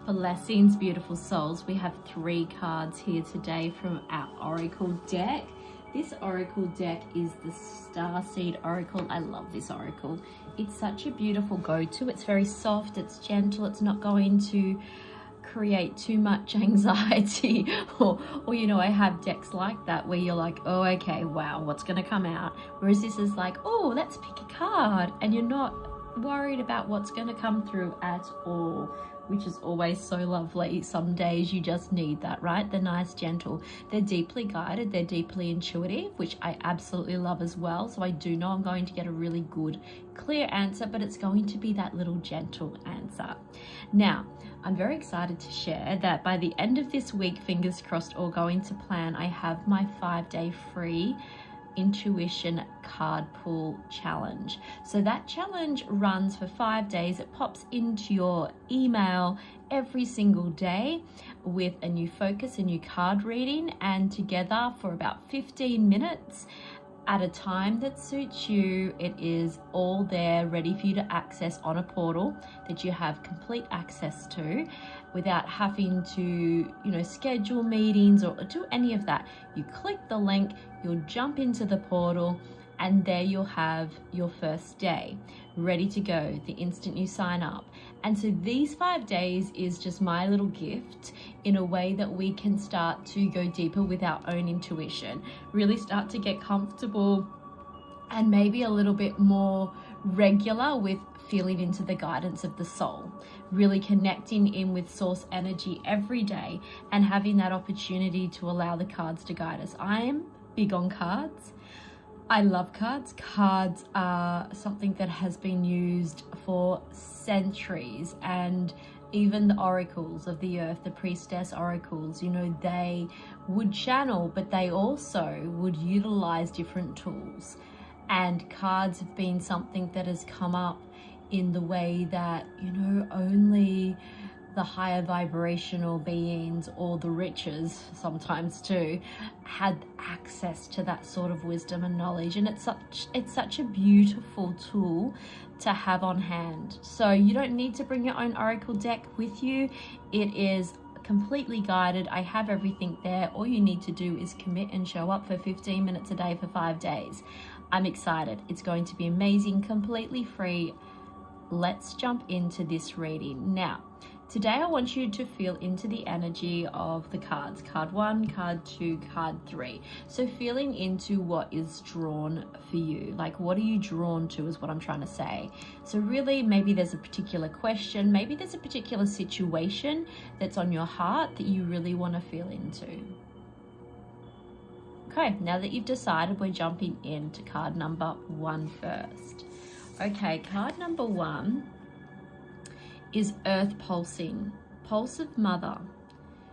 Blessings, beautiful souls. We have 3 cards here today from our Oracle deck. This Oracle deck is the Starseed Oracle. I love this Oracle. It's such a beautiful go-to. It's very soft, it's gentle, it's not going to create too much anxiety or you know, I have decks like that where you're like, oh, okay, wow, what's going to come out? Whereas this is like, oh, let's pick a card, and you're not worried about what's going to come through at all, which is always so lovely. Some days you just need that, right? They're nice, gentle. They're deeply guided. They're deeply intuitive, which I absolutely love as well. So I do know I'm going to get a really good, clear answer, but it's going to be that little gentle answer. Now, I'm very excited to share that by the end of this week, fingers crossed, all going to plan, I have my 5-day free intuition card pull challenge. So that challenge runs for 5 days. It pops into your email every single day with a new focus, a new card reading, and together for about 15 minutes at a time that suits you. It is all there ready for you to access on a portal that you have complete access to without having to, you know, schedule meetings or do any of that. You click the link, you'll jump into the portal, and there you'll have your first day ready to go the instant you sign up. And so these 5 days is just my little gift in a way that we can start to go deeper with our own intuition, really start to get comfortable and maybe a little bit more regular with feeling into the guidance of the soul, really connecting in with source energy every day and having that opportunity to allow the cards to guide us. I am big on cards. I love cards. Cards are something that has been used for centuries, and even the oracles of the earth, the priestess oracles, you know, they would channel, but they also would utilize different tools. And cards have been something that has come up in the way that, you know, only the higher vibrational beings or the riches sometimes too had access to that sort of wisdom and knowledge. And it's such a beautiful tool to have on hand. So you don't need to bring your own oracle deck with you. It is completely guided. I have everything there. All you need to do is commit and show up for 15 minutes a day for 5 days. I'm excited. It's going to be amazing, completely free. Let's jump into this reading. Now, today I want you to feel into the energy of the cards. Card 1, card 2, card 3. So feeling into what is drawn for you. Like, what are you drawn to is what I'm trying to say. So really, maybe there's a particular question, maybe there's a particular situation that's on your heart that you really want to feel into. Okay, now that you've decided, we're jumping into card number 1 first. Okay, card number 1 is Earth Pulsing, Pulse of Mother,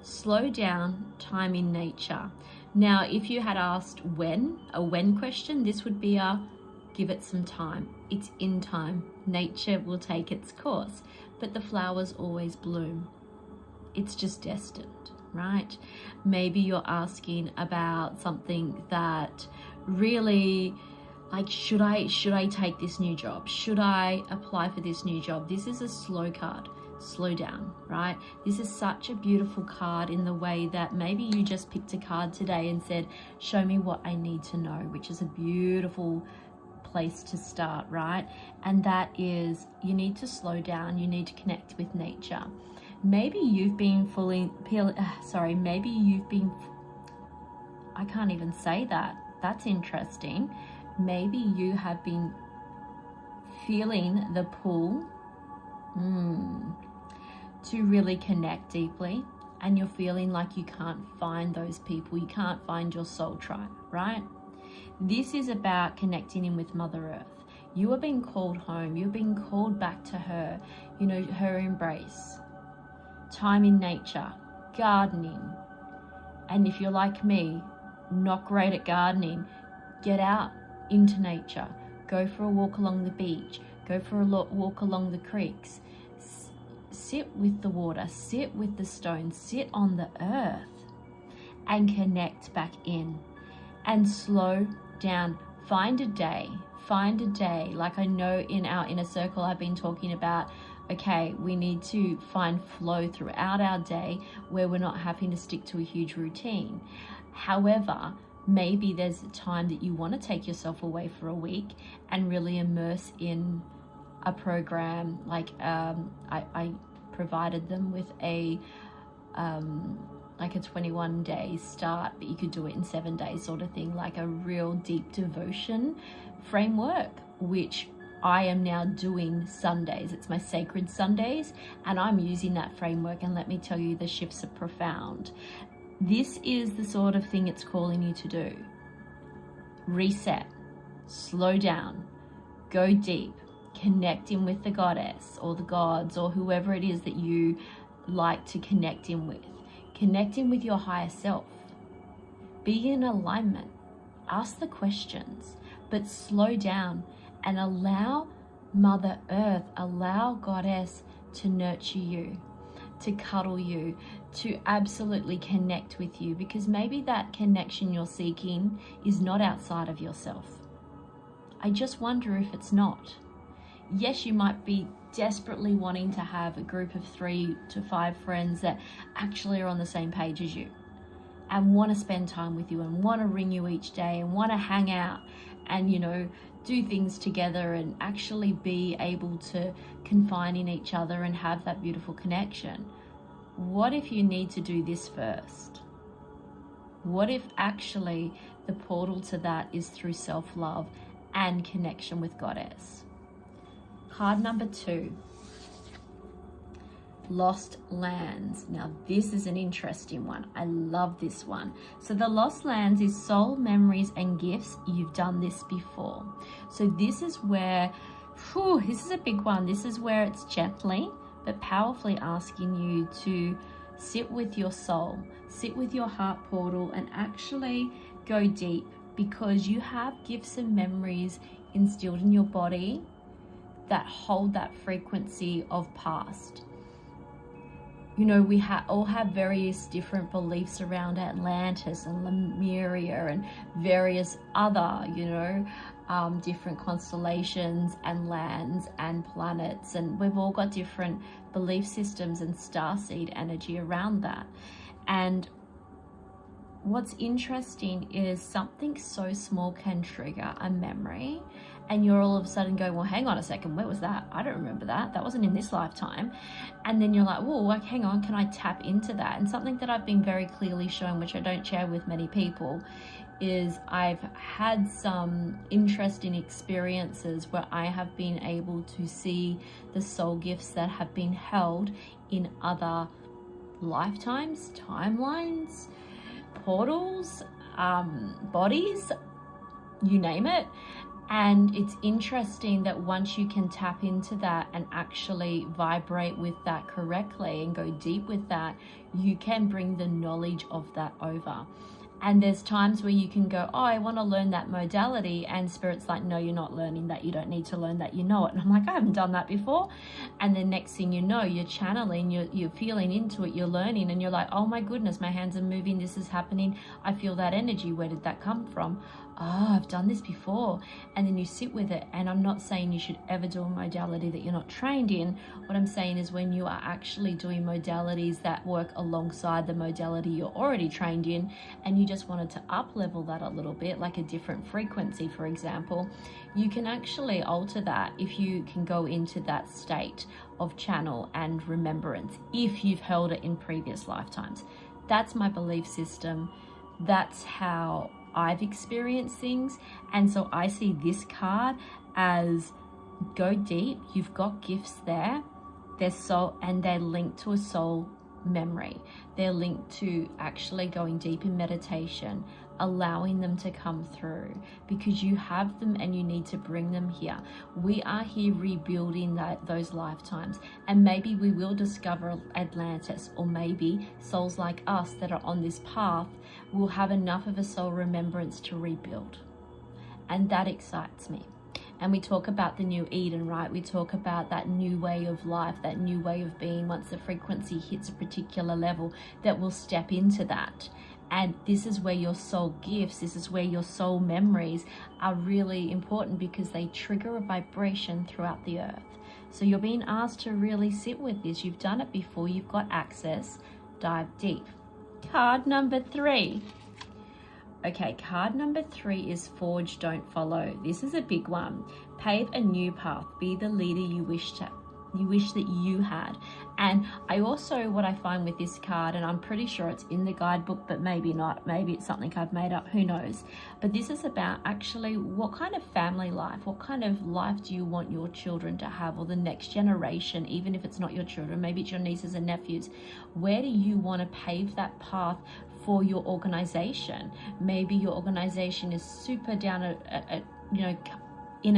slow down, time in nature. Now, if you had asked a when question, this would be a give it some time. It's in time. Nature will take its course, but the flowers always bloom. It's just destined, right? Maybe you're asking about something that really, like, should I take this new job? Should I apply for this new job? This is a slow card. Slow down, right? This is such a beautiful card in the way that maybe you just picked a card today and said, show me what I need to know, which is a beautiful place to start, right? And that is, you need to slow down. You need to connect with nature. Maybe you've been I can't even say that. That's interesting. Maybe you have been feeling the pull to really connect deeply, and you're feeling like you can't find those people, you can't find your soul tribe, right? This is about connecting in with Mother Earth. You are being called home, you're being called back to her, you know, her embrace, time in nature, gardening. And if you're like me, not great at gardening, get out into nature, go for a walk along the beach, go for a walk along the creeks, sit with the water, sit with the stones, sit on the earth and connect back in and slow down. Find a day, like I know in our inner circle I've been talking about Okay, we need to find flow throughout our day where we're not having to stick to a huge routine. However, maybe there's a time that you want to take yourself away for a week and really immerse in a program. Like I provided them with a 21-day start, but you could do it in 7 days sort of thing, like a real deep devotion framework, which I am now doing Sundays. It's my sacred Sundays, and I'm using that framework, and let me tell you, the shifts are profound. This is the sort of thing it's calling you to do. Reset, slow down, go deep, connect in with the goddess or the gods or whoever it is that you like to connect in with. Connect in with your higher self. Be in alignment. Ask the questions, but slow down and allow Mother Earth, allow Goddess to nurture you, to cuddle you, to absolutely connect with you, because maybe that connection you're seeking is not outside of yourself. I just wonder if it's not. Yes, you might be desperately wanting to have a group of 3 to 5 friends that actually are on the same page as you and want to spend time with you and want to ring you each day and want to hang out and, do things together and actually be able to confine in each other and have that beautiful connection. What if you need to do this first? What if actually the portal to that is through self-love and connection with Goddess? Card number 2, Lost Lands. Now this is an interesting one. I love this one. So the Lost Lands is soul memories and gifts. You've done this before. So this is where, this is a big one. This is where it's gently but powerfully asking you to sit with your soul, sit with your heart portal and actually go deep, because you have gifts and memories instilled in your body that hold that frequency of past. We all have various different beliefs around Atlantis and Lemuria and various other, different constellations and lands and planets. And we've all got different belief systems and starseed energy around that. And what's interesting is something so small can trigger a memory, and you're all of a sudden going, well, hang on a second, where was that? I don't remember that. That wasn't in this lifetime. And then you're like, whoa, hang on, can I tap into that? And something that I've been very clearly shown, which I don't share with many people, is I've had some interesting experiences where I have been able to see the soul gifts that have been held in other lifetimes, timelines, portals, bodies, you name it. And it's interesting that once you can tap into that and actually vibrate with that correctly and go deep with that, you can bring the knowledge of that over. And there's times where you can go, oh, I want to learn that modality. And Spirit's like, no, you're not learning that. You don't need to learn that. You know it. And I'm like, I haven't done that before. And then next thing you know, you're channeling, you're feeling into it, you're learning. And you're like, oh my goodness, my hands are moving. This is happening. I feel that energy. Where did that come from? Oh, I've done this before. And then you sit with it. And I'm not saying you should ever do a modality that you're not trained in. What I'm saying is when you are actually doing modalities that work alongside the modality you're already trained in, and you just wanted to up level that a little bit, like a different frequency, for example, you can actually alter that if you can go into that state of channel and remembrance, if you've held it in previous lifetimes. That's my belief system. That's how I've experienced things. And so I see this card as go deep. You've got gifts there. They're soul, and they're linked to a soul memory. They're linked to actually going deep in meditation, allowing them to come through, because you have them and you need to bring them here. We are here rebuilding those lifetimes, and maybe we will discover Atlantis, or maybe souls like us that are on this path will have enough of a soul remembrance to rebuild. And that excites me. And we talk about the new Eden, right? We talk about that new way of life, that new way of being. Once the frequency hits a particular level, that will step into that. And this is where your soul gifts, this is where your soul memories are really important, because they trigger a vibration throughout the earth. So you're being asked to really sit with this. You've done it before, you've got access, dive deep. Card number 3. Okay, card number 3 is forge, don't follow. This is a big one. Pave a new path. Be the leader you wish that you had. And I also, what I find with this card, and I'm pretty sure it's in the guidebook, but maybe not, maybe it's something I've made up, who knows, but this is about actually what kind of family life, what kind of life do you want your children to have, or the next generation, even if it's not your children, maybe it's your nieces and nephews. Where do you want to pave that path for your organization? Maybe your organization is super down in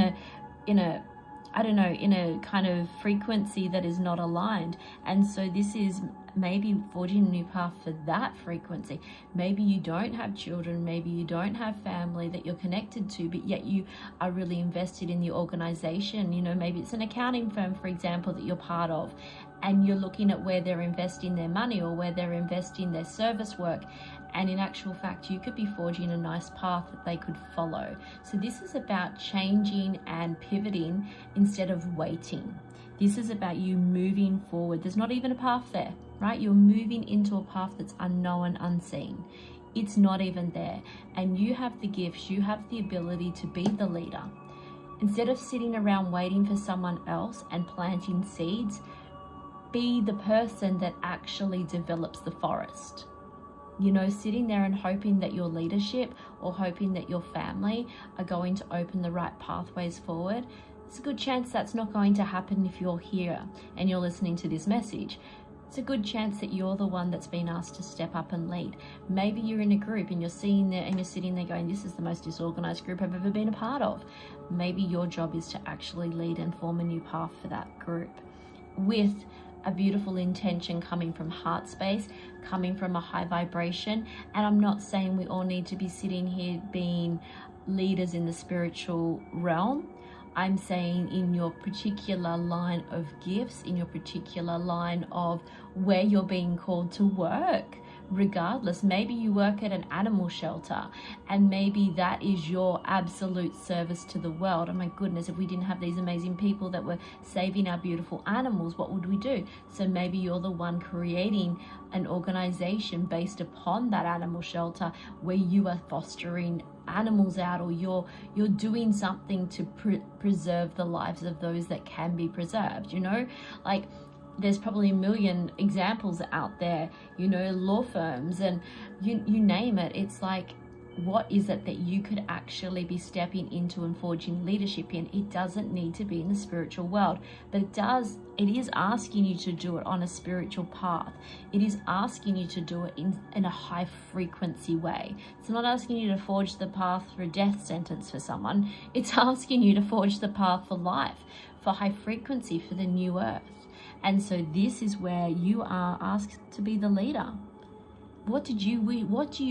a kind of frequency that is not aligned. And so this is maybe forging a new path for that frequency. Maybe you don't have children, maybe you don't have family that you're connected to, but yet you are really invested in the organization. You know, maybe it's an accounting firm, for example, that you're part of, and you're looking at where they're investing their money or where they're investing their service work. And in actual fact, you could be forging a nice path that they could follow. So this is about changing and pivoting instead of waiting. This is about you moving forward. There's not even a path there, right? You're moving into a path that's unknown, unseen. It's not even there. And you have the gifts, you have the ability to be the leader. Instead of sitting around waiting for someone else and planting seeds, be the person that actually develops the forest. You know, sitting there and hoping that your leadership or hoping that your family are going to open the right pathways forward, it's a good chance that's not going to happen if you're here and you're listening to this message. It's a good chance that you're the one that's been asked to step up and lead. Maybe you're in a group and you're seeing there and you're sitting there going, this is the most disorganized group I've ever been a part of. Maybe your job is to actually lead and form a new path for that group with a beautiful intention coming from heart space, coming from a high vibration. And I'm not saying we all need to be sitting here being leaders in the spiritual realm. I'm saying in your particular line of gifts, in your particular line of where you're being called to work, regardless. Maybe you work at an animal shelter and maybe that is your absolute service to the world. Oh my goodness, if we didn't have these amazing people that were saving our beautiful animals, what would we do? So maybe you're the one creating an organization based upon that animal shelter where you are fostering animals out, or you're doing something to preserve the lives of those that can be preserved. You know, like there's probably a million examples out there, you know, law firms and you name it. It's like, what is it that you could actually be stepping into and forging leadership in? It doesn't need to be in the spiritual world, but it is asking you to do it on a spiritual path. It is asking you to do it in a high frequency way. It's not asking you to forge the path for a death sentence for someone. It's asking you to forge the path for life, for high frequency, for the new earth. And so this is where you are asked to be the leader. What do you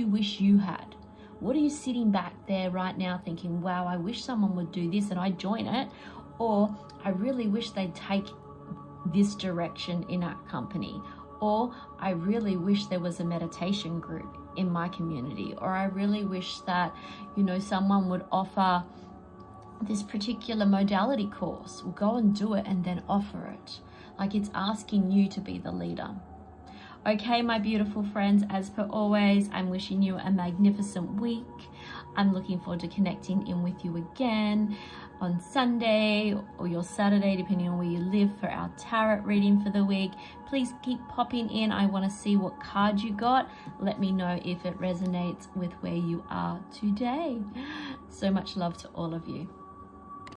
wish you had? What are you sitting back there right now thinking, wow, I wish someone would do this and I'd join it? Or I really wish they'd take this direction in our company. Or I really wish there was a meditation group in my community. Or I really wish that, you know, someone would offer this particular modality course. Well, go and do it and then offer it. Like, it's asking you to be the leader. Okay, my beautiful friends, as per always, I'm wishing you a magnificent week. I'm looking forward to connecting in with you again on Sunday or your Saturday, depending on where you live, for our tarot reading for the week. Please keep popping in. I want to see what card you got. Let me know if it resonates with where you are today. So much love to all of you.